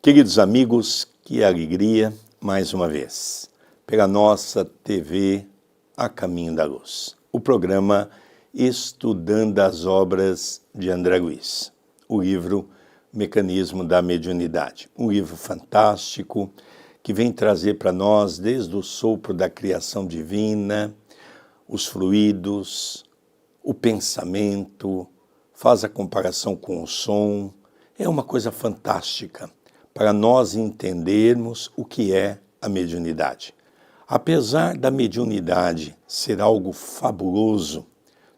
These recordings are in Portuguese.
Queridos amigos, que alegria, mais uma vez, pela nossa TV A Caminho da Luz, o programa Estudando as Obras de André Luiz, o livro Mecanismo da Mediunidade, um livro fantástico que vem trazer para nós, desde o sopro da criação divina, os fluidos, o pensamento, faz a comparação com o som, é uma coisa fantástica para nós entendermos o que é a mediunidade. Apesar da mediunidade ser algo fabuloso,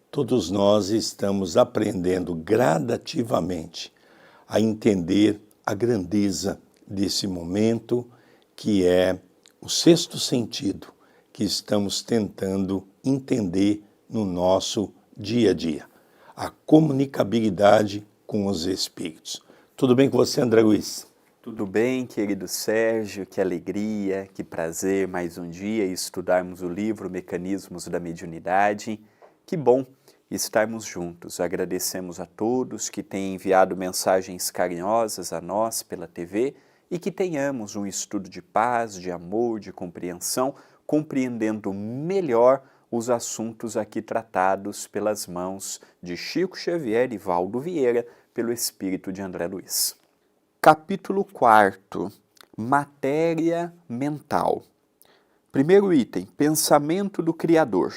todos nós estamos aprendendo gradativamente a entender a grandeza desse momento, que é o sexto sentido que estamos tentando entender no nosso dia a dia, a comunicabilidade com os espíritos. Tudo bem com você, André Luiz? Tudo bem, querido Sérgio, que alegria, que prazer mais um dia estudarmos o livro Mecanismos da Mediunidade. Que bom estarmos juntos. Agradecemos a todos que têm enviado mensagens carinhosas a nós pela TV e que tenhamos um estudo de paz, de amor, de compreensão, compreendendo melhor os assuntos aqui tratados pelas mãos de Chico Xavier e Valdo Vieira, pelo espírito de André Luiz. Capítulo 4. Matéria mental. Primeiro item, pensamento do Criador.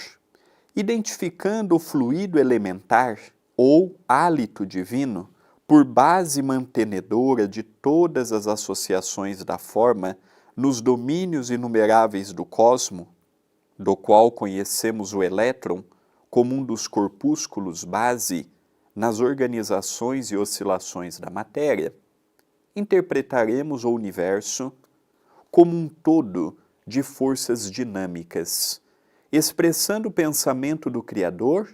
Identificando o fluido elementar, ou hálito divino, por base mantenedora de todas as associações da forma, nos domínios inumeráveis do cosmo, do qual conhecemos o elétron como um dos corpúsculos base nas organizações e oscilações da matéria, interpretaremos o universo como um todo de forças dinâmicas, expressando o pensamento do Criador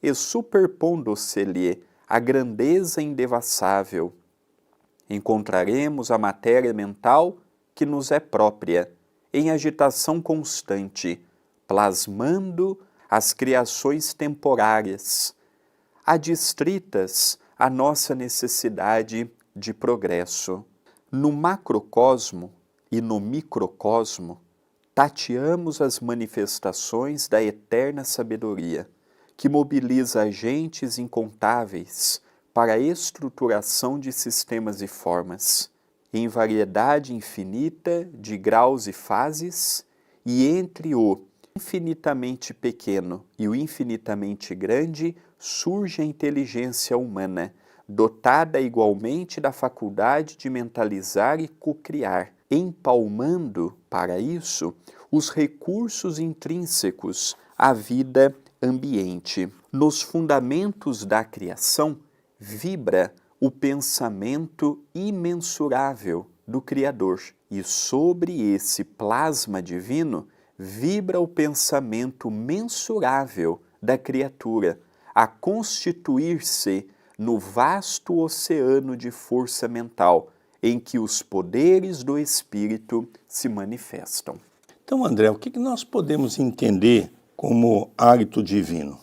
e superpondo-se-lhe a grandeza indevassável. Encontraremos a matéria mental que nos é própria, em agitação constante, plasmando as criações temporárias, adstritas à nossa necessidade de progresso. No macrocosmo e no microcosmo, tateamos as manifestações da eterna sabedoria, que mobiliza agentes incontáveis para a estruturação de sistemas e formas, em variedade infinita de graus e fases, e entre o infinitamente pequeno e o infinitamente grande surge a inteligência humana, dotada igualmente da faculdade de mentalizar e cocriar, empalmando, para isso, os recursos intrínsecos à vida ambiente. Nos fundamentos da criação, vibra o pensamento imensurável do Criador, e sobre esse plasma divino vibra o pensamento mensurável da criatura, a constituir-se no vasto oceano de força mental, em que os poderes do espírito se manifestam. Então, André, o que nós podemos entender como hálito divino?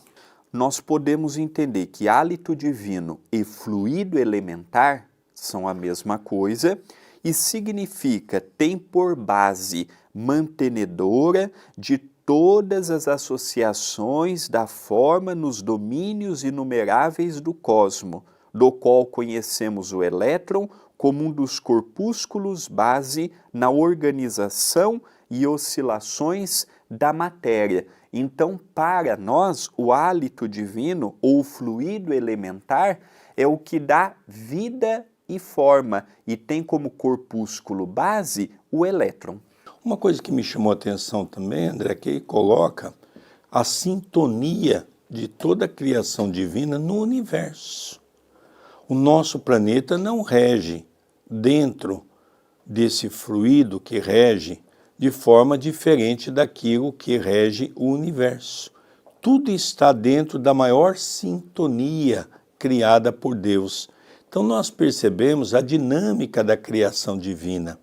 Nós podemos entender que hálito divino e fluido elementar são a mesma coisa e significa, tem por base mantenedora de todas as associações da forma nos domínios inumeráveis do cosmo, do qual conhecemos o elétron como um dos corpúsculos base na organização e oscilações da matéria. Então, para nós, o hálito divino ou fluido elementar é o que dá vida e forma e tem como corpúsculo base o elétron. Uma coisa que me chamou a atenção também, André, é que ele coloca a sintonia de toda a criação divina no universo. O nosso planeta não rege dentro desse fluido que rege de forma diferente daquilo que rege o universo. Tudo está dentro da maior sintonia criada por Deus. Então nós percebemos a dinâmica da criação divina.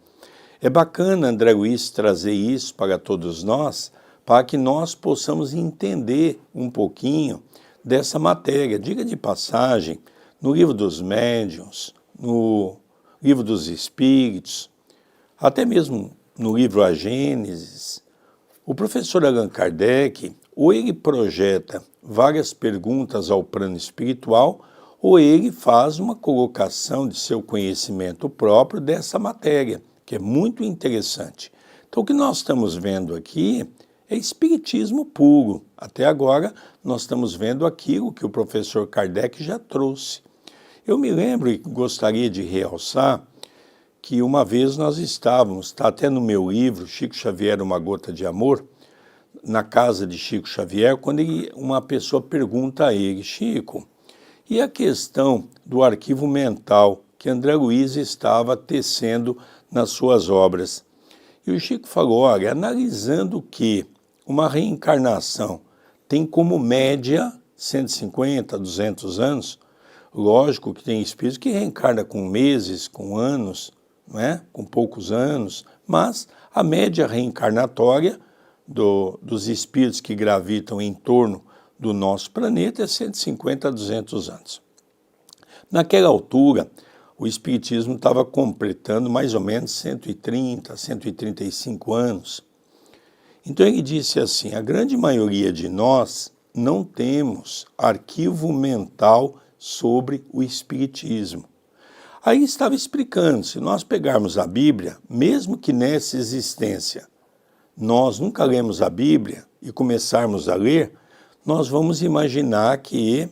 É bacana, André Luiz, trazer isso para todos nós, para que nós possamos entender um pouquinho dessa matéria. Diga de passagem, no Livro dos Médiuns, no Livro dos Espíritos, até mesmo no livro A Gênesis, o professor Allan Kardec, ou ele projeta várias perguntas ao plano espiritual, ou ele faz uma colocação de seu conhecimento próprio dessa matéria, que é muito interessante. Então, o que nós estamos vendo aqui é espiritismo puro. Até agora, nós estamos vendo aquilo que o professor Kardec já trouxe. Eu me lembro e gostaria de realçar que uma vez nós estávamos, está até no meu livro, Chico Xavier, Uma Gota de Amor, na casa de Chico Xavier, quando uma pessoa pergunta a ele, Chico, e a questão do arquivo mental que André Luiz estava tecendo nas suas obras? E o Chico falou, olha, analisando que uma reencarnação tem como média 150, 200 anos, lógico que tem espírito que reencarna com meses, com anos, não é? Com poucos anos, mas a média reencarnatória dos espíritos que gravitam em torno do nosso planeta é 150 a 200 anos. Naquela altura, o espiritismo estava completando mais ou menos 130, 135 anos. Então ele disse assim, a grande maioria de nós não temos arquivo mental sobre o espiritismo. Aí estava explicando, se nós pegarmos a Bíblia, mesmo que nessa existência nós nunca lemos a Bíblia e começarmos a ler, nós vamos imaginar que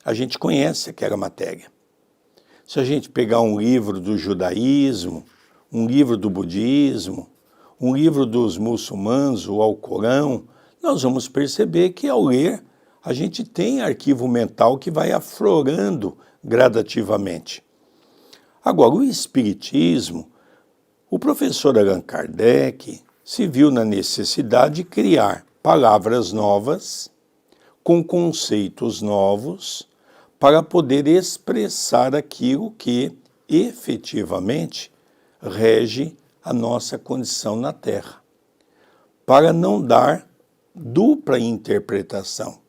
a gente conhece aquela matéria. Se a gente pegar um livro do judaísmo, um livro do budismo, um livro dos muçulmanos, o Alcorão, nós vamos perceber que ao ler a gente tem arquivo mental que vai aflorando gradativamente. Agora, o Espiritismo, o professor Allan Kardec se viu na necessidade de criar palavras novas, com conceitos novos, para poder expressar aquilo que efetivamente rege a nossa condição na Terra, para não dar dupla interpretação.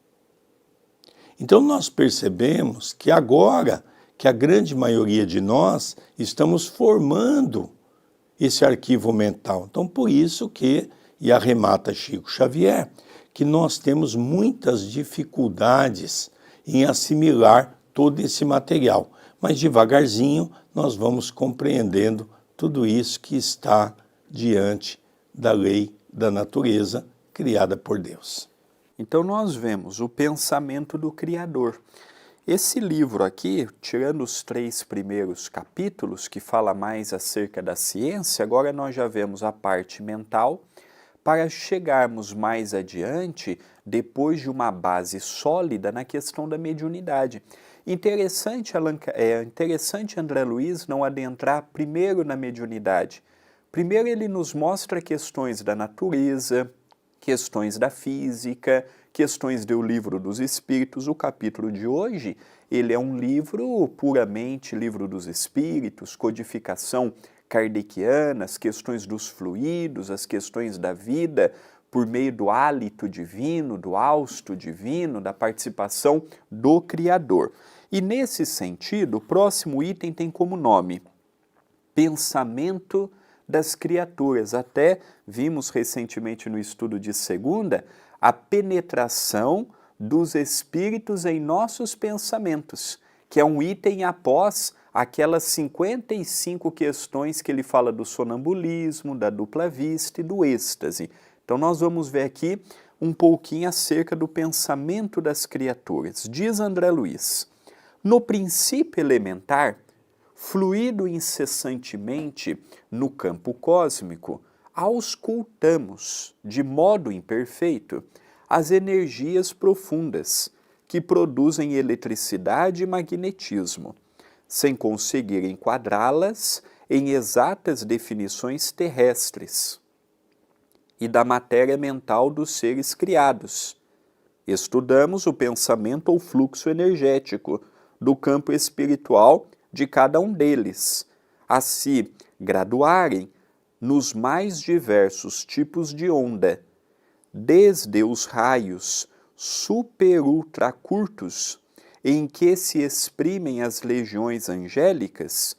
Então nós percebemos que agora que a grande maioria de nós estamos formando esse arquivo mental. Então por isso que, e arremata Chico Xavier, que nós temos muitas dificuldades em assimilar todo esse material. Mas devagarzinho nós vamos compreendendo tudo isso que está diante da lei da natureza criada por Deus. Então nós vemos o pensamento do Criador. Esse livro aqui, tirando os 3 primeiros capítulos, que fala mais acerca da ciência, agora nós já vemos a parte mental, para chegarmos mais adiante, depois de uma base sólida na questão da mediunidade. Interessante André Luiz não adentrar primeiro na mediunidade. Primeiro ele nos mostra questões da natureza, questões da física, questões do Livro dos Espíritos. O capítulo de hoje, ele é um livro puramente Livro dos Espíritos, codificação kardeciana, as questões dos fluidos, as questões da vida, por meio do hálito divino, do hausto divino, da participação do Criador. E nesse sentido, o próximo item tem como nome Pensamento das Criaturas. Até vimos recentemente no estudo de segunda a penetração dos espíritos em nossos pensamentos, que é um item após aquelas 55 questões que ele fala do sonambulismo, da dupla vista e do êxtase. Então nós vamos ver aqui um pouquinho acerca do pensamento das criaturas. Diz André Luiz, no princípio elementar, fluido incessantemente no campo cósmico, auscultamos, de modo imperfeito, as energias profundas que produzem eletricidade e magnetismo, sem conseguir enquadrá-las em exatas definições terrestres e da matéria mental dos seres criados. Estudamos o pensamento ou fluxo energético do campo espiritual de cada um deles, a se graduarem nos mais diversos tipos de onda, desde os raios super-ultra curtos em que se exprimem as legiões angélicas,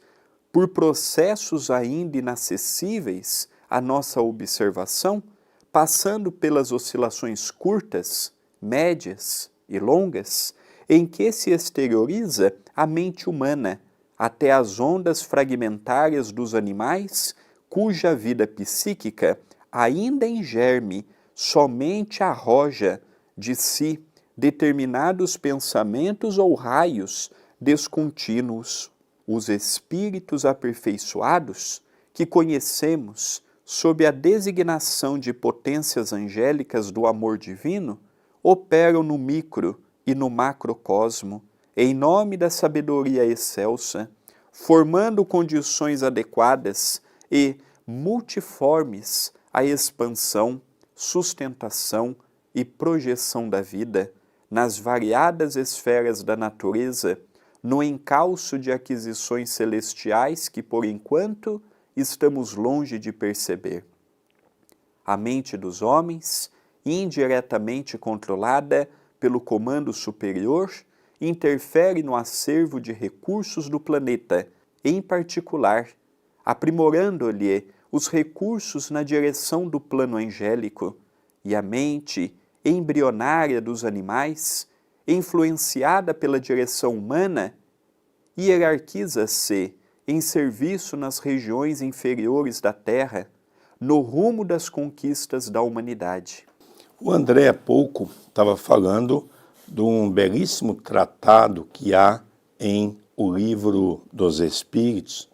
por processos ainda inacessíveis à nossa observação, passando pelas oscilações curtas, médias e longas, em que se exterioriza a mente humana, até as ondas fragmentárias dos animais, cuja vida psíquica, ainda em germe, somente arroja de si determinados pensamentos ou raios descontínuos. Os espíritos aperfeiçoados, que conhecemos sob a designação de potências angélicas do amor divino, operam no micro e no macrocosmo, em nome da sabedoria excelsa, formando condições adequadas e multiformes à expansão, sustentação e projeção da vida nas variadas esferas da natureza, no encalço de aquisições celestiais que, por enquanto, estamos longe de perceber. A mente dos homens, indiretamente controlada pelo comando superior, interfere no acervo de recursos do planeta, em particular, aprimorando-lhe os recursos na direção do plano angélico, e a mente embrionária dos animais, influenciada pela direção humana, hierarquiza-se em serviço nas regiões inferiores da Terra, no rumo das conquistas da humanidade. O André há pouco estava falando de um belíssimo tratado que há em O Livro dos Espíritos,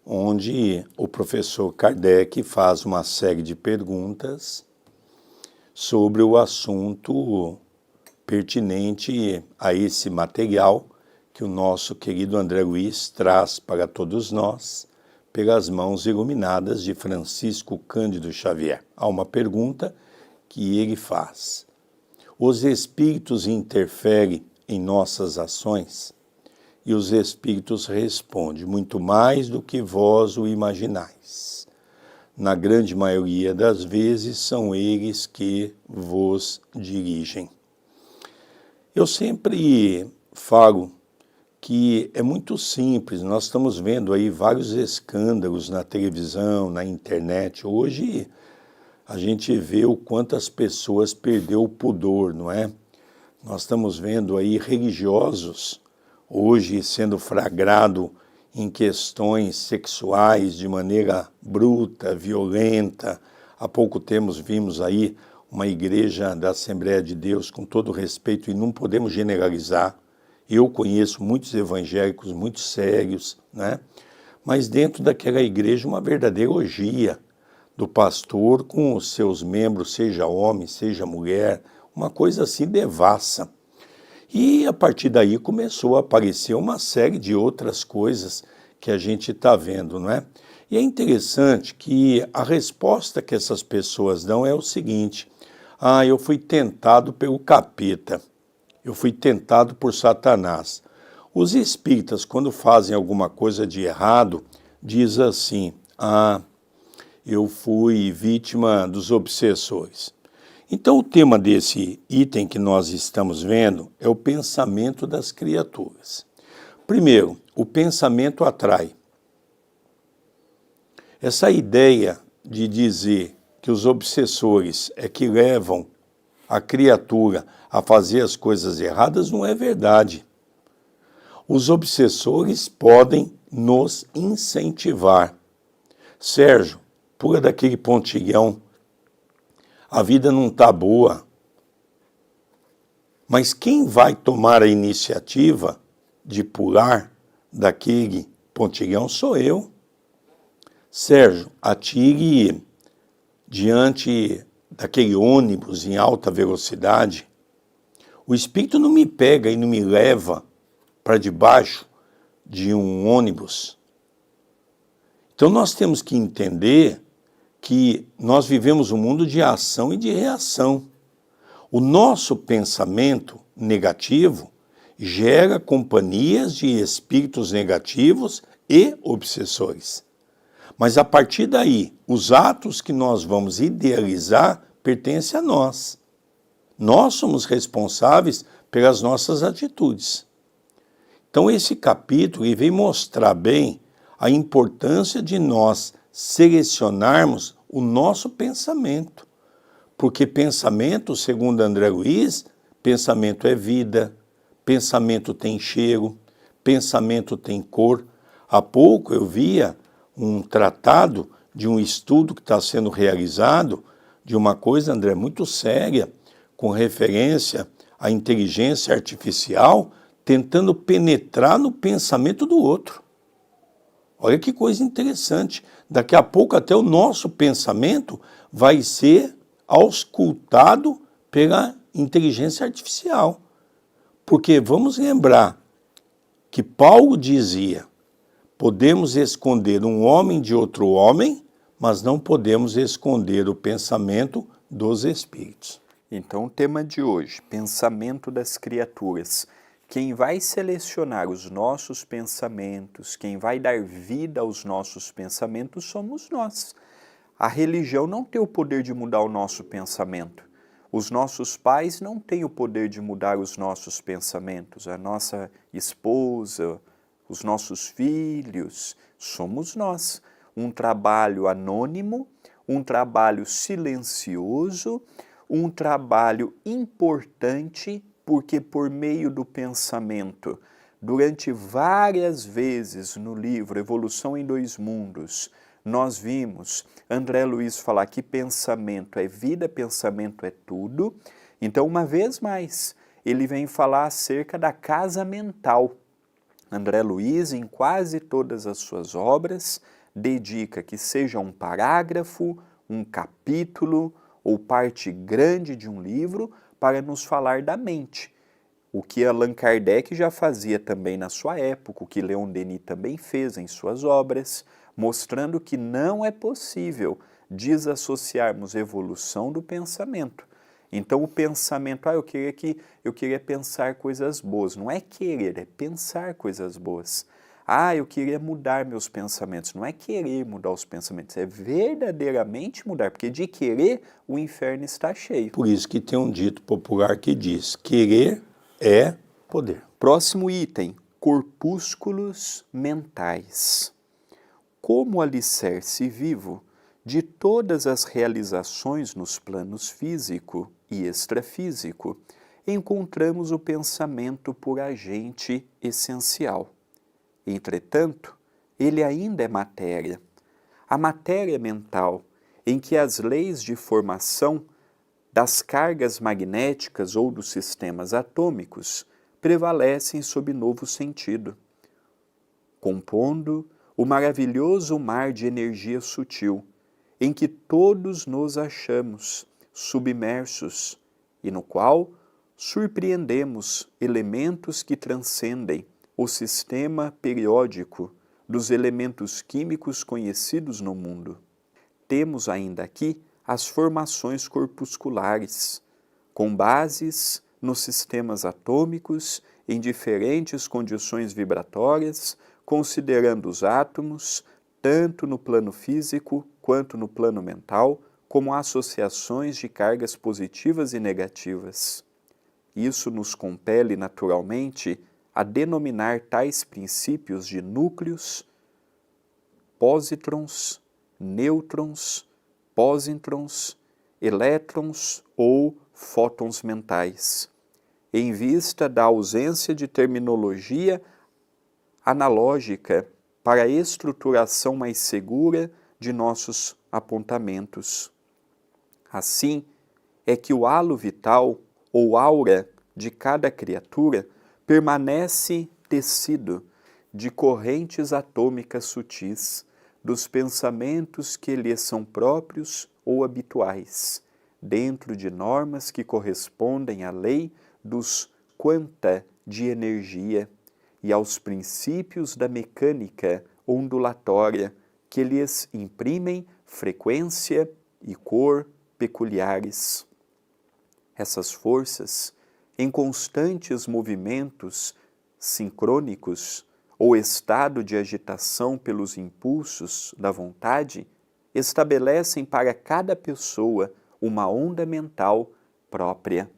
onde o professor Kardec faz uma série de perguntas sobre o assunto pertinente a esse material que o nosso querido André Luiz traz para todos nós, pelas mãos iluminadas de Francisco Cândido Xavier. Há uma pergunta que ele faz: os espíritos interferem em nossas ações? E os espíritos respondem: muito mais do que vós o imaginais. Na grande maioria das vezes são eles que vos dirigem. Eu sempre falo que é muito simples, nós estamos vendo aí vários escândalos na televisão, na internet. Hoje a gente vê o quanto as pessoas perderam o pudor, não é? Nós estamos vendo aí religiosos hoje sendo flagrado em questões sexuais de maneira bruta, violenta. Há pouco tempo vimos aí uma igreja da Assembleia de Deus, com todo respeito, e não podemos generalizar. Eu conheço muitos evangélicos muito sérios, né? Mas dentro daquela igreja uma verdadeira orgia do pastor com os seus membros, seja homem, seja mulher, uma coisa assim devassa. E a partir daí começou a aparecer uma série de outras coisas que a gente está vendo, não é? E é interessante que a resposta que essas pessoas dão é o seguinte: eu fui tentado pelo capeta, eu fui tentado por Satanás. Os espíritas, quando fazem alguma coisa de errado, diz assim: eu fui vítima dos obsessores. Então o tema desse item que nós estamos vendo é o pensamento das criaturas. Primeiro, o pensamento atrai. Essa ideia de dizer que os obsessores é que levam a criatura a fazer as coisas erradas não é verdade. Os obsessores podem nos incentivar. Sérgio, pula daquele pontilhão, a vida não está boa. Mas quem vai tomar a iniciativa de pular daquele pontilhão sou eu. Sérgio, atire diante daquele ônibus em alta velocidade. O espírito não me pega e não me leva para debaixo de um ônibus. Então nós temos que entender que nós vivemos um mundo de ação e de reação. O nosso pensamento negativo gera companhias de espíritos negativos e obsessores. Mas a partir daí, os atos que nós vamos idealizar pertencem a nós. Nós somos responsáveis pelas nossas atitudes. Então esse capítulo vem mostrar bem a importância de nós selecionarmos o nosso pensamento. Porque pensamento, segundo André Luiz, pensamento é vida, pensamento tem cheiro, pensamento tem cor. Há pouco eu via um tratado de um estudo que está sendo realizado de uma coisa, André, muito séria, com referência à inteligência artificial, tentando penetrar no pensamento do outro. Olha que coisa interessante. Daqui a pouco até o nosso pensamento vai ser auscultado pela inteligência artificial. Porque vamos lembrar que Paulo dizia: podemos esconder um homem de outro homem, mas não podemos esconder o pensamento dos espíritos. Então, o tema de hoje, pensamento das criaturas. Quem vai selecionar os nossos pensamentos, quem vai dar vida aos nossos pensamentos somos nós. A religião não tem o poder de mudar o nosso pensamento. Os nossos pais não têm o poder de mudar os nossos pensamentos. A nossa esposa, os nossos filhos, somos nós. Um trabalho anônimo, um trabalho silencioso, um trabalho importante, porque por meio do pensamento, durante várias vezes no livro Evolução em Dois Mundos, nós vimos André Luiz falar que pensamento é vida, pensamento é tudo. Então, uma vez mais, ele vem falar acerca da casa mental. André Luiz, em quase todas as suas obras, dedica que seja um parágrafo, um capítulo ou parte grande de um livro para nos falar da mente. O que Allan Kardec já fazia também na sua época, o que Leon Denis também fez em suas obras, mostrando que não é possível desassociarmos evolução do pensamento. Então o pensamento, eu queria pensar coisas boas. Não é querer, é pensar coisas boas. Eu queria mudar meus pensamentos. Não é querer mudar os pensamentos, é verdadeiramente mudar, porque de querer o inferno está cheio. Por isso que tem um dito popular que diz: querer é poder. Próximo item, corpúsculos mentais. Como alicerce vivo de todas as realizações nos planos físico e extrafísico, encontramos o pensamento por agente essencial. Entretanto, ele ainda é matéria. A matéria mental, em que as leis de formação das cargas magnéticas ou dos sistemas atômicos prevalecem sob novo sentido, compondo o maravilhoso mar de energia sutil, em que todos nos achamos submersos e no qual surpreendemos elementos que transcendem o sistema periódico dos elementos químicos conhecidos no mundo. Temos ainda aqui as formações corpusculares, com bases nos sistemas atômicos em diferentes condições vibratórias, considerando os átomos, tanto no plano físico quanto no plano mental, como associações de cargas positivas e negativas. Isso nos compele naturalmente a denominar tais princípios de núcleos, pósitrons, nêutrons, pósintrons, elétrons ou fótons mentais, em vista da ausência de terminologia analógica para a estruturação mais segura de nossos apontamentos. Assim, é que o halo vital ou aura de cada criatura permanece tecido de correntes atômicas sutis, dos pensamentos que lhes são próprios ou habituais, dentro de normas que correspondem à lei dos quanta de energia e aos princípios da mecânica ondulatória que lhes imprimem frequência e cor peculiares. Essas forças, em constantes movimentos sincrônicos ou estado de agitação pelos impulsos da vontade, estabelecem para cada pessoa uma onda mental própria.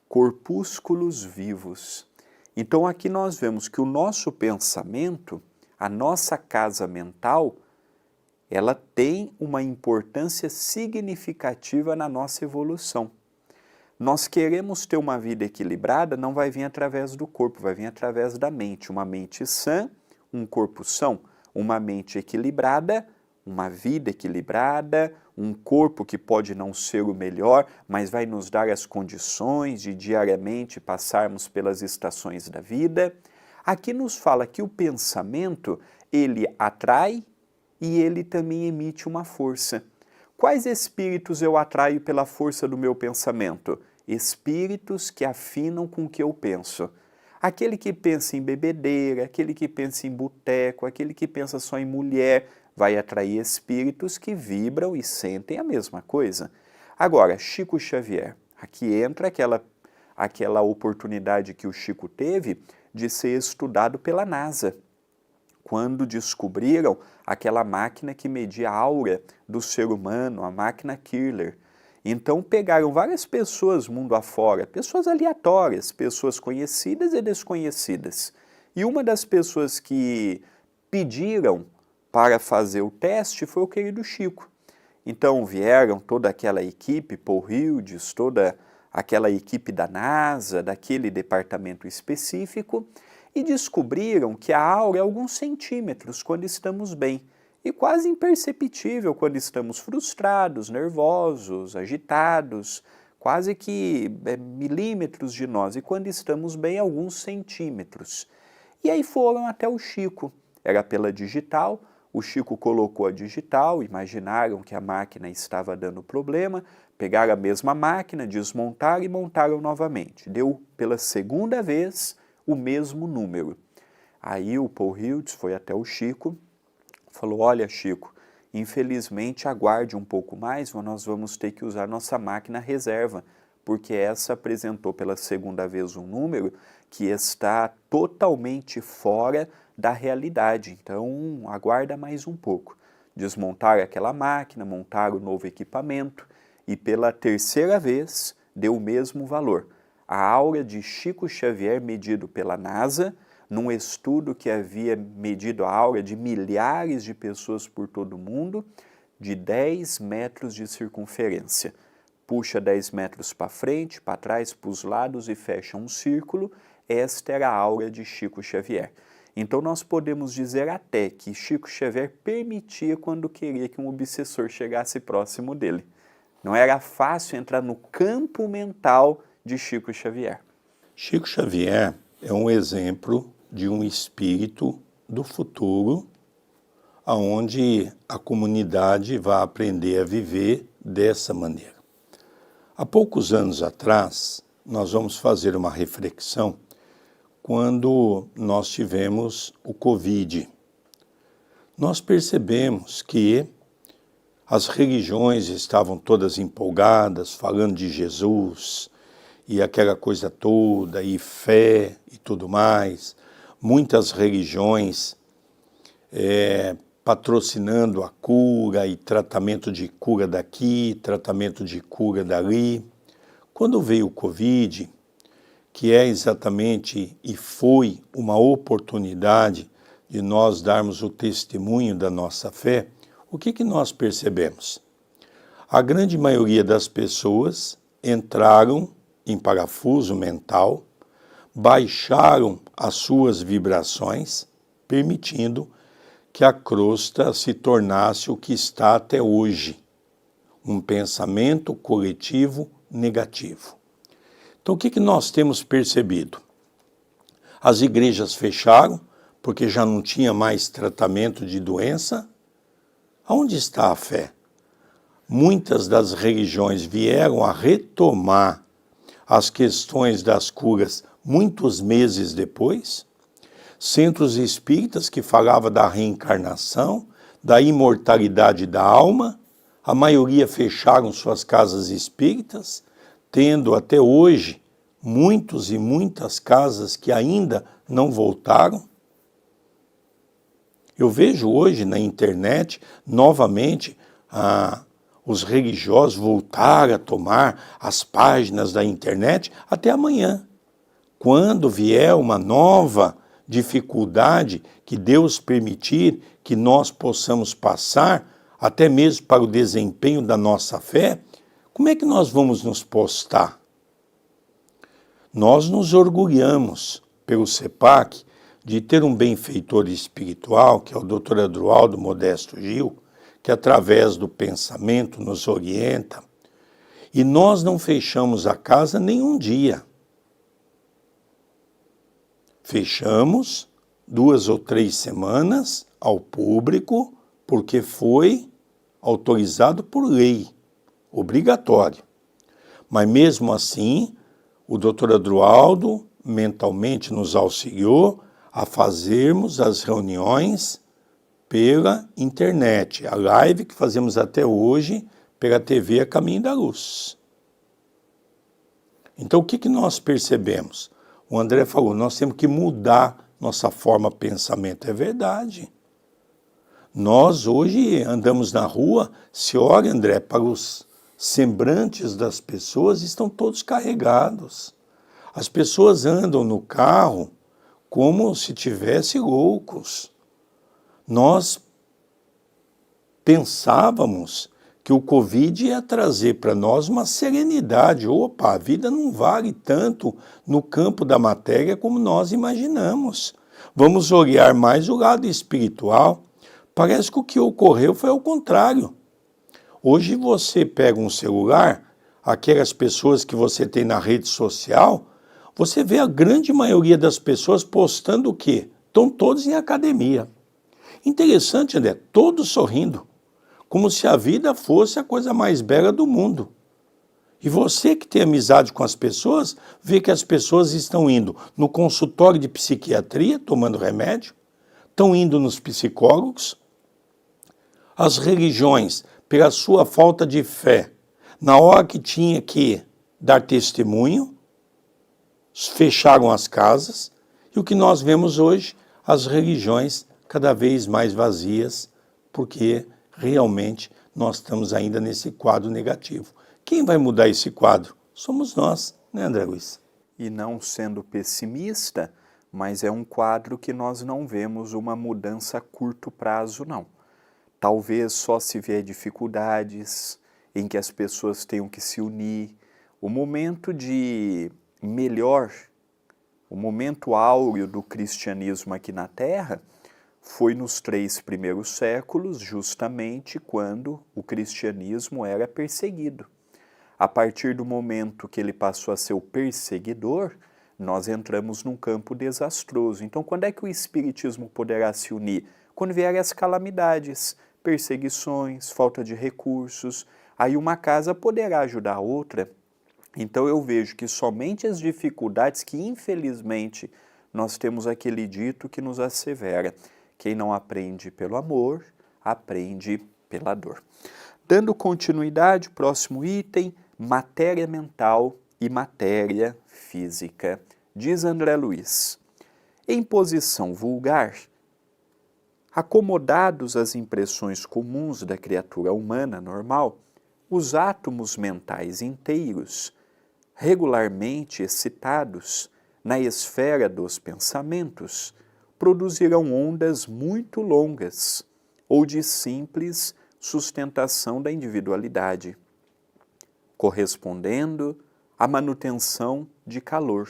Corpúsculos vivos. Então aqui nós vemos que o nosso pensamento, a nossa casa mental, ela tem uma importância significativa na nossa evolução. Nós queremos ter uma vida equilibrada, não vai vir através do corpo, vai vir através da mente. Uma mente sã, um corpo são. Uma mente equilibrada, uma vida equilibrada, um corpo que pode não ser o melhor, mas vai nos dar as condições de diariamente passarmos pelas estações da vida. Aqui nos fala que o pensamento, ele atrai e ele também emite uma força. Quais espíritos eu atraio pela força do meu pensamento? Espíritos que afinam com o que eu penso. Aquele que pensa em bebedeira, aquele que pensa em boteco, aquele que pensa só em mulher, vai atrair espíritos que vibram e sentem a mesma coisa. Agora, Chico Xavier, aqui entra aquela oportunidade que o Chico teve de ser estudado pela NASA, quando descobriram aquela máquina que media a aura do ser humano, a máquina Kirler. Então pegaram várias pessoas mundo afora, pessoas aleatórias, pessoas conhecidas e desconhecidas. E uma das pessoas que pediram para fazer o teste foi o querido Chico. Então vieram toda aquela equipe, Paul Hildes, toda aquela equipe da NASA, daquele departamento específico, e descobriram que a aura é alguns centímetros quando estamos bem, e quase imperceptível quando estamos frustrados, nervosos, agitados, quase que milímetros de nós, e quando estamos bem, alguns centímetros. E aí foram até o Chico, era pela digital, o Chico colocou a digital, imaginaram que a máquina estava dando problema, pegaram a mesma máquina, desmontaram e montaram novamente. Deu pela segunda vez o mesmo número. Aí o Paul Hildes foi até o Chico, falou, olha Chico, infelizmente aguarde um pouco mais, nós vamos ter que usar nossa máquina reserva, porque essa apresentou pela segunda vez um número que está totalmente fora da realidade, então aguarda mais um pouco. Desmontaram aquela máquina, montaram o novo equipamento e pela terceira vez deu o mesmo valor. A aura de Chico Xavier medido pela NASA, num estudo que havia medido a aura de milhares de pessoas por todo o mundo, de 10 metros de circunferência. Puxa 10 metros para frente, para trás, para os lados e fecha um círculo. Esta era a aura de Chico Xavier. Então nós podemos dizer até que Chico Xavier permitia quando queria que um obsessor chegasse próximo dele. Não era fácil entrar no campo mental de Chico Xavier. Chico Xavier é um exemplo de um espírito do futuro, onde a comunidade vai aprender a viver dessa maneira. Há poucos anos atrás, nós vamos fazer uma reflexão quando nós tivemos o Covid. Nós percebemos que as religiões estavam todas empolgadas, falando de Jesus, e aquela coisa toda, e fé e tudo mais. Muitas religiões patrocinando a cura e tratamento de cura daqui, tratamento de cura dali. Quando veio o Covid, que é exatamente e foi uma oportunidade de nós darmos o testemunho da nossa fé, o que nós percebemos? A grande maioria das pessoas entraram em parafuso mental, baixaram as suas vibrações, permitindo que a crosta se tornasse o que está até hoje, um pensamento coletivo negativo. Então o que nós temos percebido? As igrejas fecharam, porque já não tinha mais tratamento de doença. Aonde está a fé? Muitas das religiões vieram a retomar as questões das curas muitos meses depois. Centros espíritas que falavam da reencarnação, da imortalidade da alma, a maioria fecharam suas casas espíritas, tendo até hoje muitos e muitas casas que ainda não voltaram. Eu vejo hoje na internet, novamente, os religiosos voltaram a tomar as páginas da internet até amanhã. Quando vier uma nova dificuldade que Deus permitir que nós possamos passar, até mesmo para o desempenho da nossa fé, como é que nós vamos nos postar? Nós nos orgulhamos, pelo CEPAC, de ter um benfeitor espiritual, que é o Dr. Adroaldo Modesto Gil, que através do pensamento nos orienta, e nós não fechamos a casa nenhum dia. Fechamos 2 ou 3 semanas ao público, porque foi autorizado por lei, obrigatório. Mas mesmo assim, o Dr. Adroaldo mentalmente nos auxiliou a fazermos as reuniões pela internet, a live que fazemos até hoje pela TV A Caminho da Luz. Então o que nós percebemos? O André falou, nós temos que mudar nossa forma de pensamento. É verdade. Nós hoje andamos na rua, se olha, André, para os semblantes das pessoas, estão todos carregados. As pessoas andam no carro como se tivessem loucos. Nós pensávamos que o Covid ia trazer para nós uma serenidade. Opa, a vida não vale tanto no campo da matéria como nós imaginamos. Vamos olhar mais o lado espiritual. Parece que o que ocorreu foi ao contrário. Hoje você pega um celular, aquelas pessoas que você tem na rede social, você vê a grande maioria das pessoas postando o quê? Estão todos em academia. Interessante, André, todos sorrindo, como se a vida fosse a coisa mais bela do mundo. E você que tem amizade com as pessoas, vê que as pessoas estão indo no consultório de psiquiatria, tomando remédio, estão indo nos psicólogos, as religiões, pela sua falta de fé, na hora que tinha que dar testemunho, fecharam as casas, e o que nós vemos hoje, as religiões cada vez mais vazias, porque realmente nós estamos ainda nesse quadro negativo. Quem vai mudar esse quadro? Somos nós, né, André Luiz? E não sendo pessimista, mas é um quadro que nós não vemos uma mudança a curto prazo, não. Talvez só se vier dificuldades em que as pessoas tenham que se unir. O momento de melhor, o momento áureo do cristianismo aqui na Terra foi nos 3 primeiros séculos, justamente quando o cristianismo era perseguido. A partir do momento que ele passou a ser o perseguidor, nós entramos num campo desastroso. Então, quando é que o espiritismo poderá se unir? Quando vierem as calamidades, perseguições, falta de recursos, aí uma casa poderá ajudar a outra. Então eu vejo que somente as dificuldades que, infelizmente, nós temos aquele dito que nos assevera: quem não aprende pelo amor, aprende pela dor. Dando continuidade, próximo item, matéria mental e matéria física. Diz André Luiz: em posição vulgar, acomodados às impressões comuns da criatura humana normal, os átomos mentais inteiros, regularmente excitados na esfera dos pensamentos, produzirão ondas muito longas ou de simples sustentação da individualidade, correspondendo à manutenção de calor.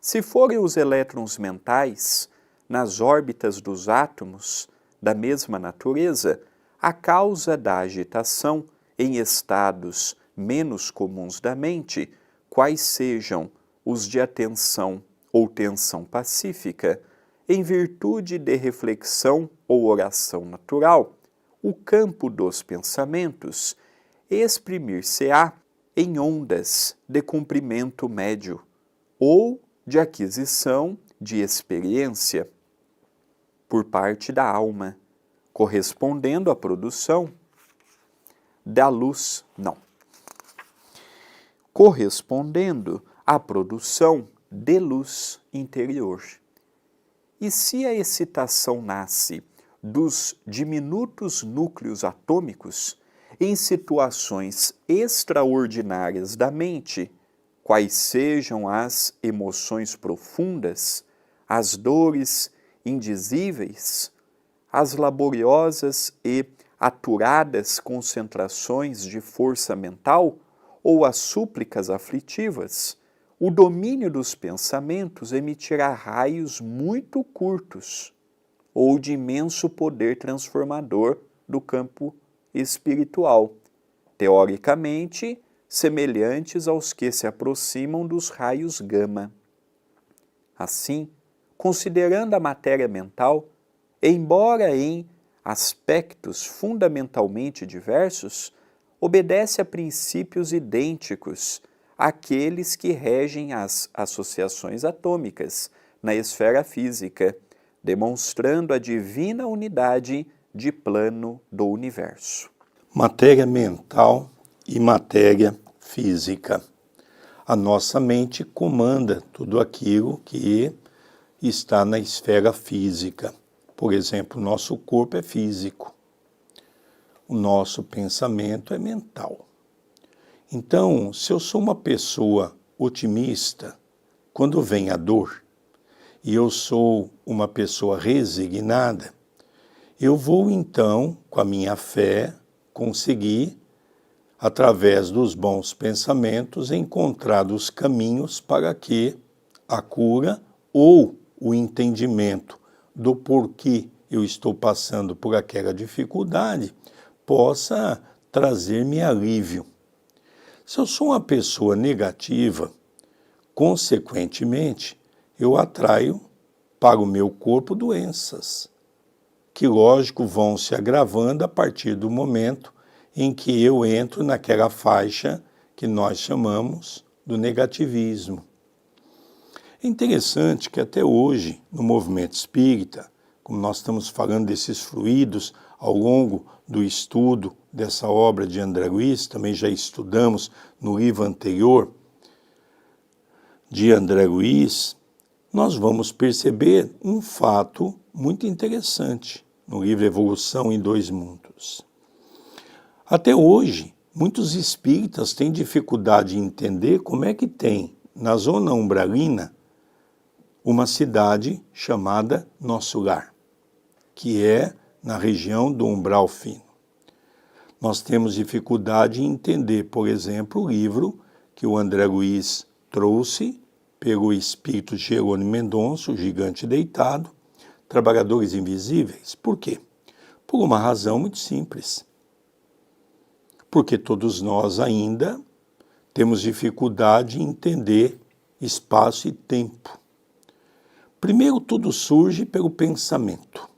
Se forem os elétrons mentais nas órbitas dos átomos da mesma natureza, a causa da agitação em estados menos comuns da mente, quais sejam os de atenção ou tensão pacífica, em virtude de reflexão ou oração natural, o campo dos pensamentos exprimir-se-á em ondas de comprimento médio ou de aquisição de experiência por parte da alma, correspondendo à produção da luz, correspondendo à produção de luz interior. E se a excitação nasce dos diminutos núcleos atômicos em situações extraordinárias da mente, quais sejam as emoções profundas, as dores indizíveis, as laboriosas e aturadas concentrações de força mental ou as súplicas aflitivas, o domínio dos pensamentos emitirá raios muito curtos ou de imenso poder transformador do campo espiritual, teoricamente semelhantes aos que se aproximam dos raios gama. Assim, considerando a matéria mental, embora em aspectos fundamentalmente diversos, obedece a princípios idênticos àqueles que regem as associações atômicas na esfera física, demonstrando a divina unidade de plano do universo. Matéria mental e matéria física. A nossa mente comanda tudo aquilo que está na esfera física. Por exemplo, o nosso corpo é físico. O nosso pensamento é mental. Então, se eu sou uma pessoa otimista, quando vem a dor, e eu sou uma pessoa resignada, eu vou então, com a minha fé, conseguir, através dos bons pensamentos, encontrar os caminhos para que a cura ou o entendimento do porquê eu estou passando por aquela dificuldade possa trazer-me alívio. Se eu sou uma pessoa negativa, consequentemente, eu atraio para o meu corpo doenças, que, lógico, vão se agravando a partir do momento em que eu entro naquela faixa que nós chamamos do negativismo. É interessante que até hoje, no movimento espírita, como nós estamos falando desses fluidos ao longo do estudo dessa obra de André Luiz, também já estudamos no livro anterior de André Luiz, nós vamos perceber um fato muito interessante no livro Evolução em Dois Mundos. Até hoje, muitos espíritas têm dificuldade em entender como é que tem, na zona umbralina, uma cidade chamada Nosso Lar, que é na região do umbral fino. Nós temos dificuldade em entender, por exemplo, o livro que o André Luiz trouxe pelo espírito Jerônimo Mendonça, o Gigante Deitado, Trabalhadores Invisíveis. Por quê? Por uma razão muito simples. Porque todos nós ainda temos dificuldade em entender espaço e tempo. Primeiro, tudo surge pelo pensamento.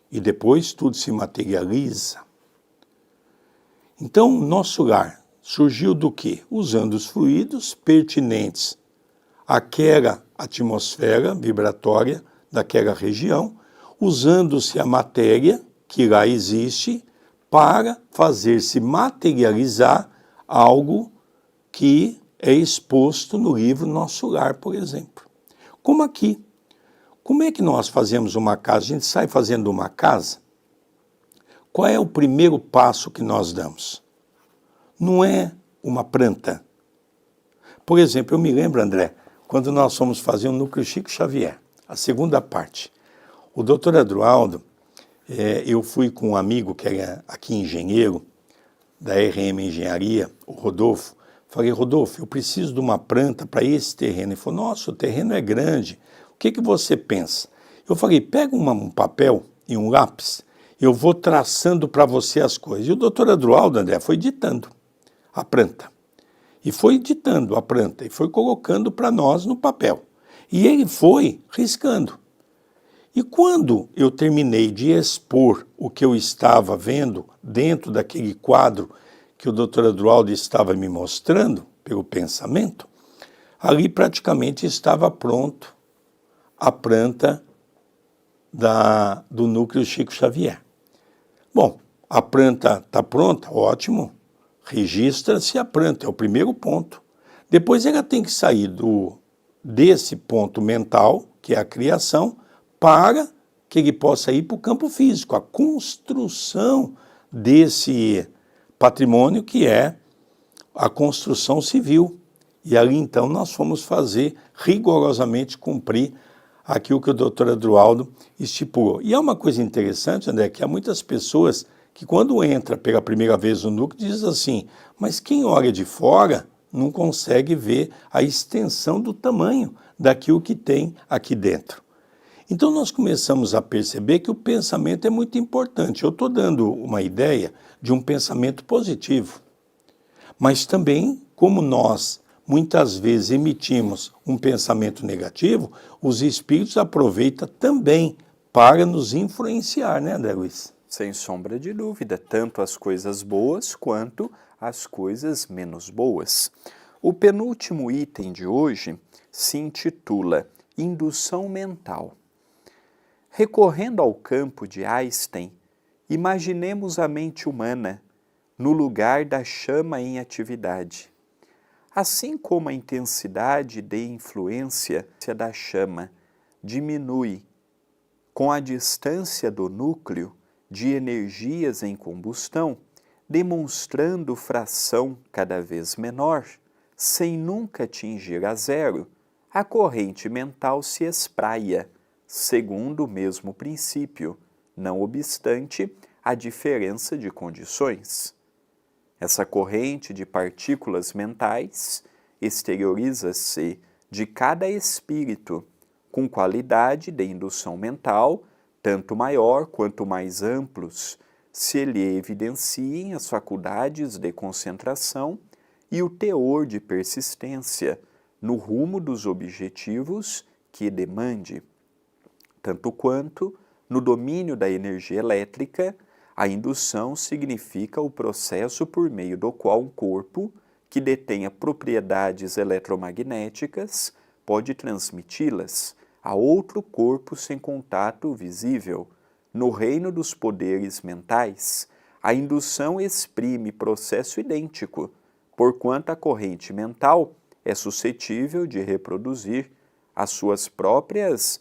E depois tudo se materializa. Então, Nosso Lar surgiu do quê? Usando os fluidos pertinentes àquela atmosfera vibratória daquela região, usando-se a matéria que lá existe para fazer-se materializar algo que é exposto no livro Nosso Lar, por exemplo. Como aqui. Como é que nós fazemos uma casa? A gente sai fazendo uma casa. Qual é o primeiro passo que nós damos? Não é uma planta. Por exemplo, eu me lembro, André, quando nós fomos fazer o Núcleo Chico Xavier, a segunda parte. O doutor Adroaldo, eu fui com um amigo que era aqui engenheiro, da RM Engenharia, o Rodolfo. Falei, Rodolfo, eu preciso de uma planta para esse terreno. Ele falou, nossa, o terreno é grande. O que você pensa? Eu falei, pega um papel e um lápis, eu vou traçando para você as coisas. E o doutor Adroaldo, André, foi ditando a planta. E foi ditando a planta, e foi colocando para nós no papel. E ele foi riscando. E quando eu terminei de expor o que eu estava vendo dentro daquele quadro que o doutor Adroaldo estava me mostrando, pelo pensamento, ali praticamente estava pronto a planta do Núcleo Chico Xavier. Bom, a planta está pronta, ótimo, registra-se a planta, é o primeiro ponto. Depois ela tem que sair desse ponto mental, que é a criação, para que ele possa ir para o campo físico, a construção desse patrimônio que é a construção civil. E ali então nós fomos fazer rigorosamente cumprir aquilo que o Dr. Adroaldo estipulou. E é uma coisa interessante, André, que há muitas pessoas que quando entra pela primeira vez no núcleo diz assim, mas quem olha de fora não consegue ver a extensão do tamanho daquilo que tem aqui dentro. Então nós começamos a perceber que o pensamento é muito importante. Eu estou dando uma ideia de um pensamento positivo, mas também como nós muitas vezes emitimos um pensamento negativo, os espíritos aproveitam também para nos influenciar, né, André Luiz? Sem sombra de dúvida, tanto as coisas boas quanto as coisas menos boas. O penúltimo item de hoje se intitula Indução Mental. Recorrendo ao campo de Einstein, imaginemos a mente humana no lugar da chama em atividade. Assim como a intensidade de influência da chama diminui com a distância do núcleo de energias em combustão, demonstrando fração cada vez menor, sem nunca atingir a zero, a corrente mental se espraia, segundo o mesmo princípio, não obstante a diferença de condições. Essa corrente de partículas mentais exterioriza-se de cada espírito, com qualidade de indução mental, tanto maior quanto mais amplos se lhe evidenciem as faculdades de concentração e o teor de persistência no rumo dos objetivos que demande. Tanto quanto, no domínio da energia elétrica, a indução significa o processo por meio do qual um corpo, que detenha propriedades eletromagnéticas, pode transmiti-las a outro corpo sem contato visível. No reino dos poderes mentais, a indução exprime processo idêntico, porquanto a corrente mental é suscetível de reproduzir as suas próprias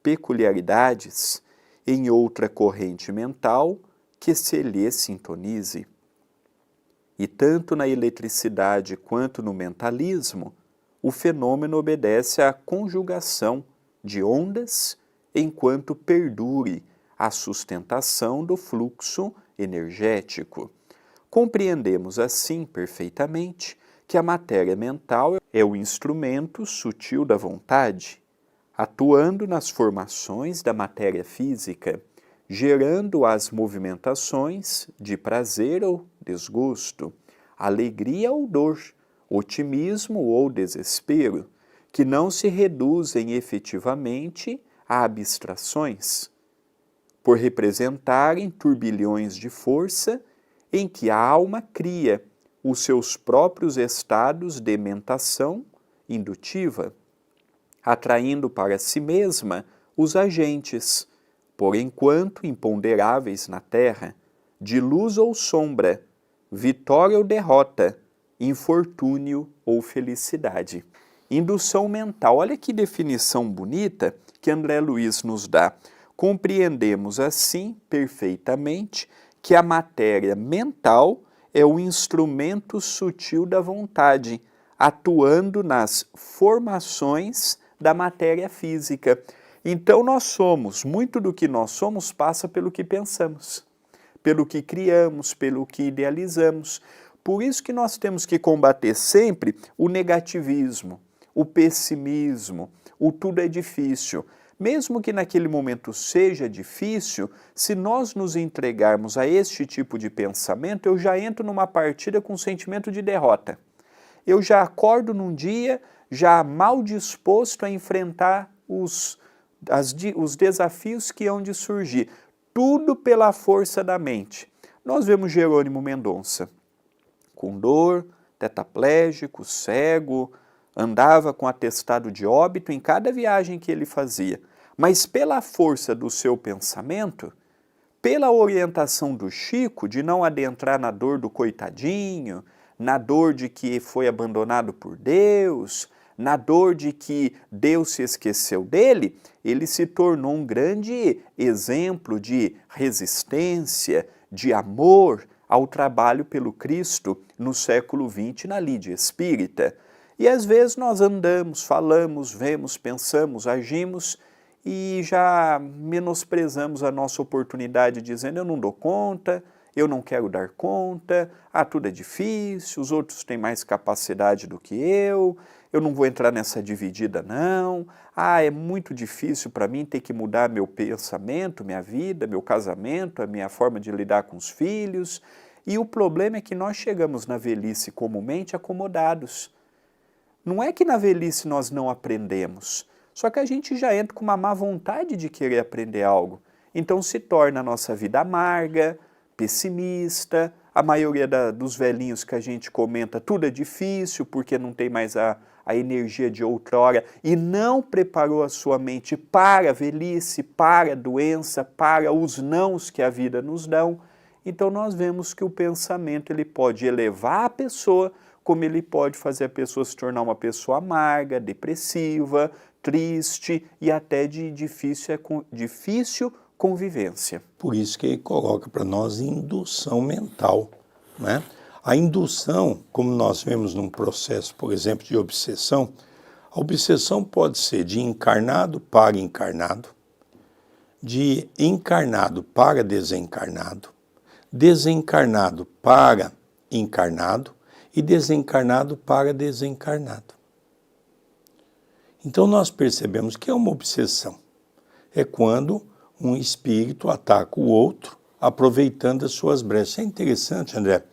peculiaridades em outra corrente mental que se lhe sintonize. E tanto na eletricidade quanto no mentalismo, o fenômeno obedece à conjugação de ondas enquanto perdure a sustentação do fluxo energético. Compreendemos assim perfeitamente que a matéria mental é o instrumento sutil da vontade, atuando nas formações da matéria física, gerando as movimentações de prazer ou desgosto, alegria ou dor, otimismo ou desespero, que não se reduzem efetivamente a abstrações, por representarem turbilhões de força em que a alma cria os seus próprios estados de mentação indutiva, atraindo para si mesma os agentes, por enquanto imponderáveis na terra, de luz ou sombra, vitória ou derrota, infortúnio ou felicidade. Indução mental, olha que definição bonita que André Luiz nos dá. Compreendemos assim perfeitamente que a matéria mental é o instrumento sutil da vontade, atuando nas formações da matéria física. Então nós somos, muito do que nós somos passa pelo que pensamos, pelo que criamos, pelo que idealizamos. Por isso que nós temos que combater sempre o negativismo, o pessimismo, o tudo é difícil. Mesmo que naquele momento seja difícil, se nós nos entregarmos a este tipo de pensamento, eu já entro numa partida com sentimento de derrota. Eu já acordo num dia já mal disposto a enfrentar os desafios que hão de surgir. Tudo pela força da mente. Nós vemos Jerônimo Mendonça com dor, tetraplégico, cego, andava com atestado de óbito em cada viagem que ele fazia. Mas pela força do seu pensamento, pela orientação do Chico de não adentrar na dor do coitadinho, na dor de que foi abandonado por Deus, na dor de que Deus se esqueceu dele, ele se tornou um grande exemplo de resistência, de amor ao trabalho pelo Cristo no século XX na Lídia Espírita. E às vezes nós andamos, falamos, vemos, pensamos, agimos e já menosprezamos a nossa oportunidade dizendo eu não dou conta, eu não quero dar conta, tudo é difícil, os outros têm mais capacidade do que eu não vou entrar nessa dividida não, é muito difícil para mim ter que mudar meu pensamento, minha vida, meu casamento, a minha forma de lidar com os filhos. E o problema é que nós chegamos na velhice comumente acomodados. Não é que na velhice nós não aprendemos, só que a gente já entra com uma má vontade de querer aprender algo. Então se torna a nossa vida amarga, pessimista, a maioria dos velhinhos que a gente comenta, tudo é difícil porque não tem mais a energia de outrora e não preparou a sua mente para a velhice, para a doença, para os nãos que a vida nos dão. Então nós vemos que o pensamento ele pode elevar a pessoa, como ele pode fazer a pessoa se tornar uma pessoa amarga, depressiva, triste e até de difícil convivência. Por isso que ele coloca para nós indução mental, né? A indução, como nós vemos num processo, por exemplo, de obsessão, a obsessão pode ser de encarnado para encarnado, de encarnado para desencarnado, desencarnado para encarnado e desencarnado para desencarnado. Então nós percebemos que é uma obsessão. É quando um espírito ataca o outro, aproveitando as suas brechas. É interessante, André,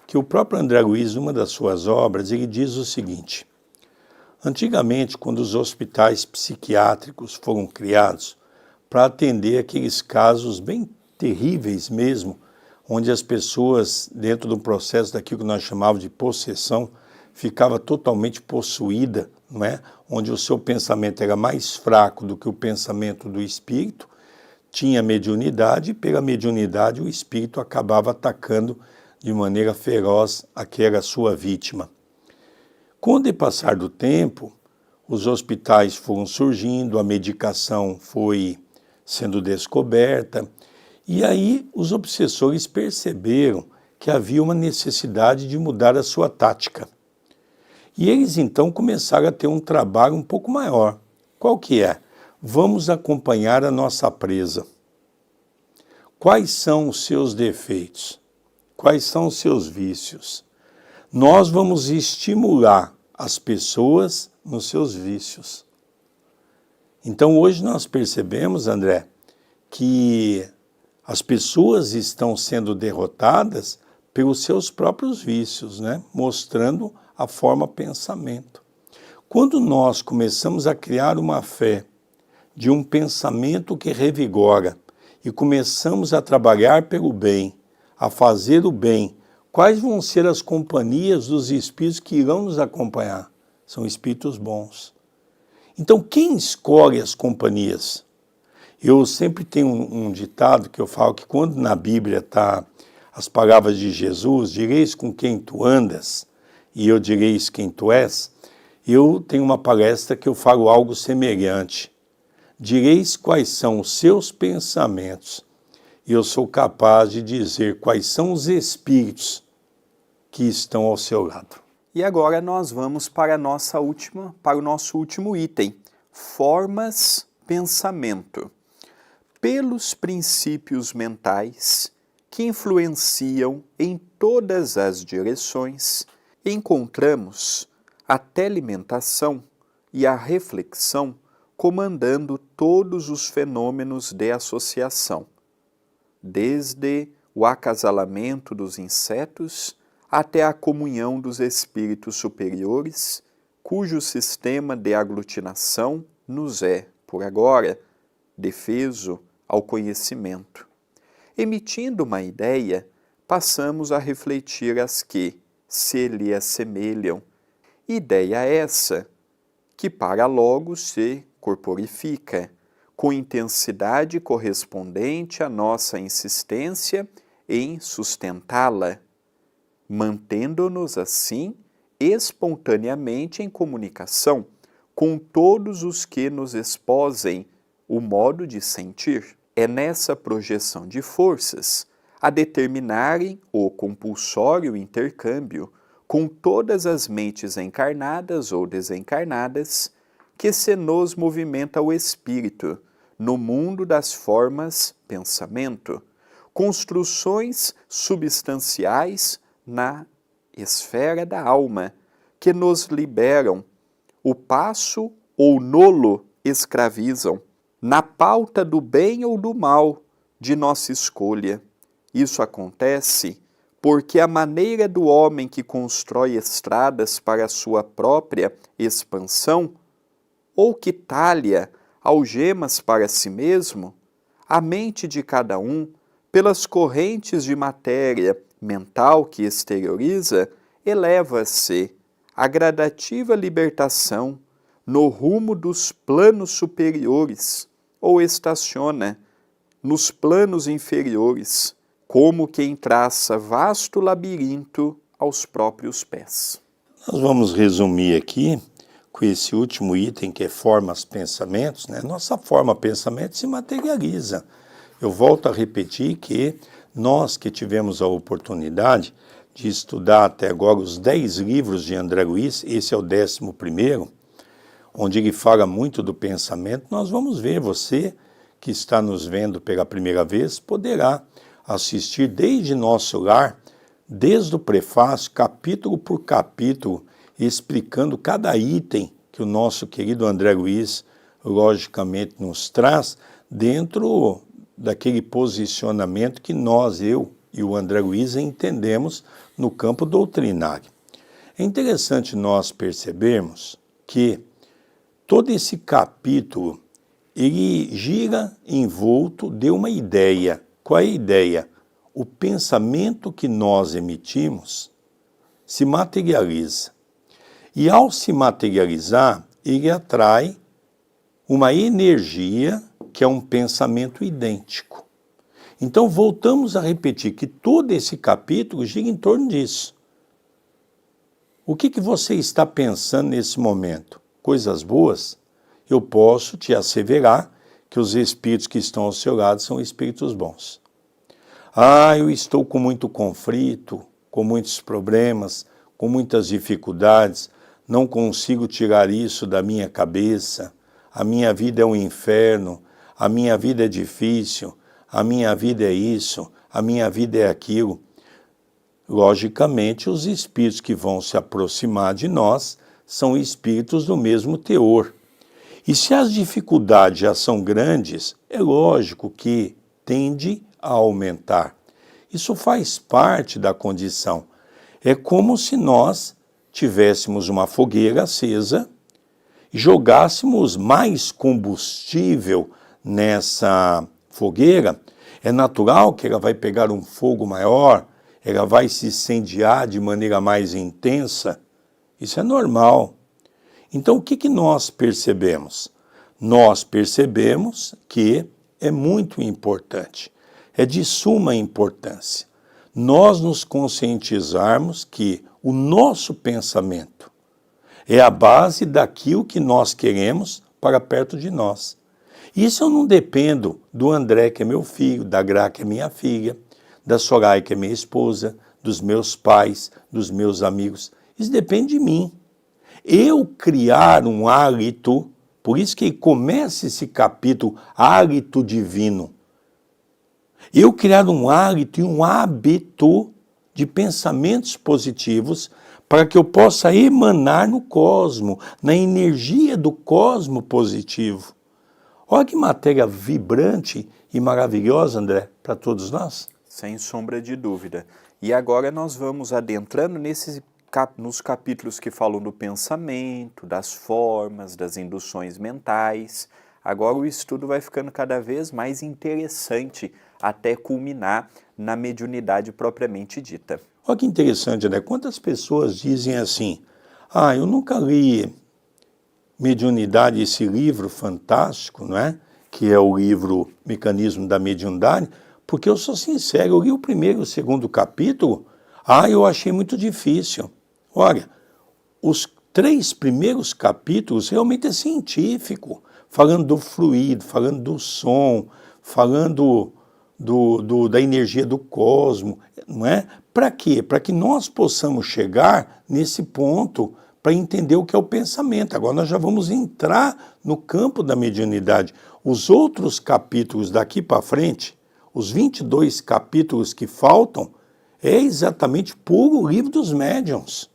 que o próprio André Luiz, numa das suas obras, ele diz o seguinte: antigamente, quando os hospitais psiquiátricos foram criados para atender aqueles casos bem terríveis mesmo, onde as pessoas, dentro do processo daquilo que nós chamávamos de possessão, ficava totalmente possuída, não é? Onde o seu pensamento era mais fraco do que o pensamento do espírito, tinha mediunidade e pela mediunidade o espírito acabava atacando de maneira feroz aquela sua vítima. Com o passar do tempo, os hospitais foram surgindo, a medicação foi sendo descoberta, e aí os obsessores perceberam que havia uma necessidade de mudar a sua tática. E eles então começaram a ter um trabalho um pouco maior. Qual que é? Vamos acompanhar a nossa presa. Quais são os seus defeitos? Quais são os seus vícios? Nós vamos estimular as pessoas nos seus vícios. Então hoje nós percebemos, André, que as pessoas estão sendo derrotadas pelos seus próprios vícios, né? Mostrando a forma pensamento. Quando nós começamos a criar uma fé de um pensamento que revigora e começamos a trabalhar pelo bem, a fazer o bem, quais vão ser as companhias dos espíritos que irão nos acompanhar? São espíritos bons. Então, quem escolhe as companhias? Eu sempre tenho um ditado que eu falo que quando na Bíblia está as palavras de Jesus, direis com quem tu andas e eu direis quem tu és, eu tenho uma palestra que eu falo algo semelhante. Direis quais são os seus pensamentos e eu sou capaz de dizer quais são os espíritos que estão ao seu lado. E agora nós vamos para o nosso último item, formas pensamento. Pelos princípios mentais que influenciam em todas as direções, encontramos a telimentação e a reflexão comandando todos os fenômenos de associação, desde o acasalamento dos insetos até a comunhão dos espíritos superiores, cujo sistema de aglutinação nos é, por agora, defeso ao conhecimento. Emitindo uma ideia, passamos a refletir as que se lhe assemelham. Ideia essa que para logo se corporifica, com intensidade correspondente à nossa insistência em sustentá-la, mantendo-nos assim espontaneamente em comunicação com todos os que nos esposem o modo de sentir. É nessa projeção de forças a determinarem o compulsório intercâmbio com todas as mentes encarnadas ou desencarnadas, que se nos movimenta o espírito, no mundo das formas, pensamento, construções substanciais na esfera da alma, que nos liberam, o passo ou nolo escravizam, na pauta do bem ou do mal de nossa escolha. Isso acontece porque a maneira do homem que constrói estradas para a sua própria expansão, ou que talha algemas para si mesmo, a mente de cada um, pelas correntes de matéria mental que exterioriza, eleva-se a gradativa libertação no rumo dos planos superiores, ou estaciona nos planos inferiores, como quem traça vasto labirinto aos próprios pés. Nós vamos resumir aqui com esse último item, que é formas, pensamentos, né? Nossa forma, pensamento se materializa. Eu volto a repetir que nós que tivemos a oportunidade de estudar até agora os 10 livros de André Luiz, esse é o 11º, onde ele fala muito do pensamento, nós vamos ver, você que está nos vendo pela primeira vez, poderá assistir desde nosso lar, desde o prefácio, capítulo por capítulo, explicando cada item que o nosso querido André Luiz, logicamente, nos traz, dentro daquele posicionamento que nós, eu e o André Luiz, entendemos no campo doutrinário. É interessante nós percebermos que todo esse capítulo, ele gira envolto de uma ideia. Qual é a ideia? O pensamento que nós emitimos se materializa. E ao se materializar, ele atrai uma energia que é um pensamento idêntico. Então voltamos a repetir que todo esse capítulo gira em torno disso. O que você está pensando nesse momento? Coisas boas? Eu posso te asseverar que os espíritos que estão ao seu lado são espíritos bons. Eu estou com muito conflito, com muitos problemas, com muitas dificuldades, não consigo tirar isso da minha cabeça, a minha vida é um inferno, a minha vida é difícil, a minha vida é isso, a minha vida é aquilo. Logicamente, os espíritos que vão se aproximar de nós são espíritos do mesmo teor. E se as dificuldades já são grandes, é lógico que tende a aumentar. Isso faz parte da condição. É como se nós tivéssemos uma fogueira acesa e jogássemos mais combustível nessa fogueira. É natural que ela vai pegar um fogo maior, ela vai se incendiar de maneira mais intensa. Isso é normal. Então, o que nós percebemos? Nós percebemos que é muito importante, é de suma importância, nós nos conscientizarmos que o nosso pensamento é a base daquilo que nós queremos para perto de nós. Isso eu não dependo do André, que é meu filho, da Gra, que é minha filha, da Soraya, que é minha esposa, dos meus pais, dos meus amigos. Isso depende de mim. Eu criar um hálito, por isso que começa esse capítulo, hálito divino. Eu criar um hálito e um hábito de pensamentos positivos para que eu possa emanar no cosmo, na energia do cosmo positivo. Olha que matéria vibrante e maravilhosa, André, para todos nós. Sem sombra de dúvida. E agora nós vamos adentrando nos capítulos que falam do pensamento, das formas, das induções mentais. Agora o estudo vai ficando cada vez mais interessante até culminar na mediunidade propriamente dita. Olha que interessante, né? Quantas pessoas dizem assim, eu nunca li Mediunidade, esse livro fantástico, não é? Que é o livro Mecanismo da Mediunidade, porque eu sou sincero, eu li o primeiro e o segundo capítulo, eu achei muito difícil. Olha, os 3 primeiros capítulos realmente é científico, falando do fluido, falando do som, falando da energia do cosmos, não é? Para quê? Para que nós possamos chegar nesse ponto para entender o que é o pensamento. Agora nós já vamos entrar no campo da mediunidade. Os outros capítulos daqui para frente, os 22 capítulos que faltam, é exatamente puro livro dos médiuns,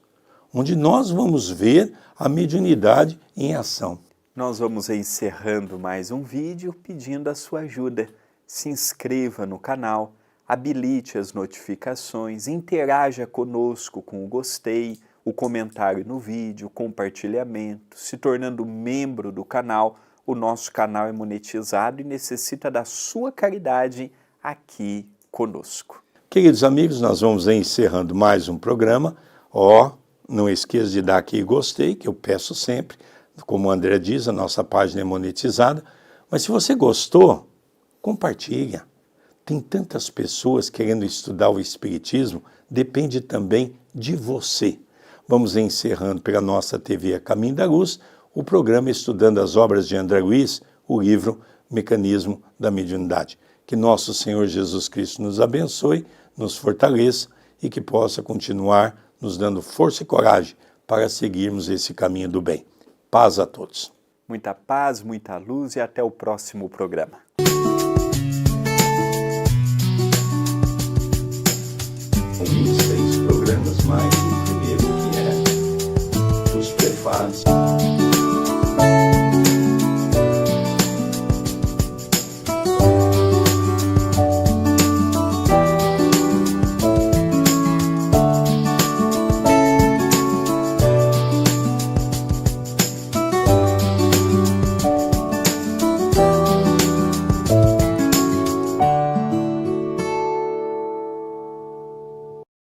onde nós vamos ver a mediunidade em ação. Nós vamos encerrando mais um vídeo pedindo a sua ajuda. Se inscreva no canal, habilite as notificações, interaja conosco com o gostei, o comentário no vídeo, compartilhamento, se tornando membro do canal. O nosso canal é monetizado e necessita da sua caridade aqui conosco. Queridos amigos, nós vamos encerrando mais um programa. Não esqueça de dar aqui gostei, que eu peço sempre. Como o André diz, a nossa página é monetizada. Mas se você gostou, compartilha. Tem tantas pessoas querendo estudar o Espiritismo, depende também de você. Vamos encerrando pela nossa TV A Caminho da Luz, o programa Estudando as Obras de André Luiz, o livro Mecanismo da Mediunidade. Que nosso Senhor Jesus Cristo nos abençoe, nos fortaleça e que possa continuar nos dando força e coragem para seguirmos esse caminho do bem. Paz a todos. Muita paz, muita luz e até o próximo programa.